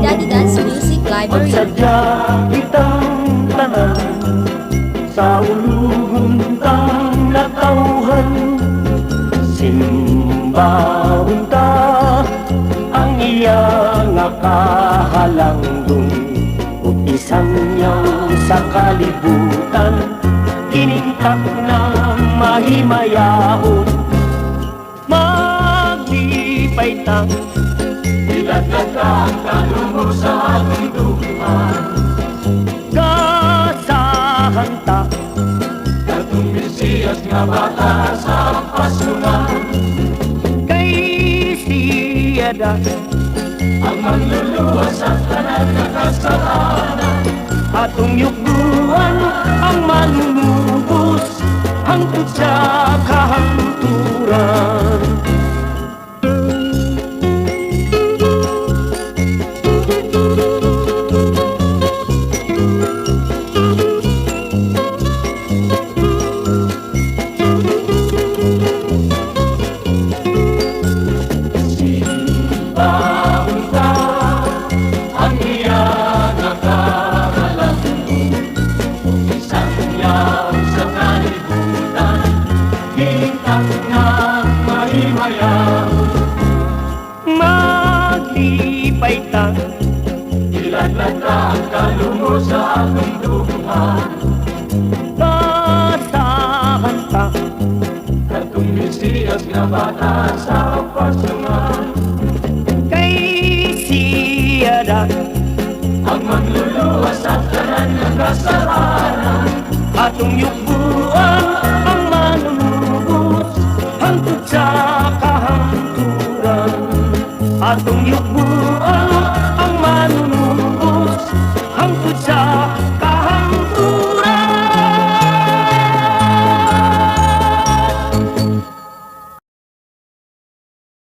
Daddy Dance Music Library. Magsadya kitang tanan sa uluguntang natauhan, simbawon ta ang iyang kahalangdong ug isang yaw sa kalibutan, kiningtak na mahimayaon. Maglipay tang ilaglagang kalungo sa munduhan, kasahan ta katong Mesiyas nga bata sa pasungan. Kay siyada ang manluluwas sa tanan na kasalanan, atong yugduan ang manunubos hangtod sa kahanturan. Maglipay tang ilaglaga ang kalungo sa akong duguhan, kasahan ta katong Mesiyas nga bata sa pasungan. Kay siyada ang manluluwas sa tanan ng kasalanan, atong yugbuan ang manunubos hangtod sa kahanturan, atong yugbuan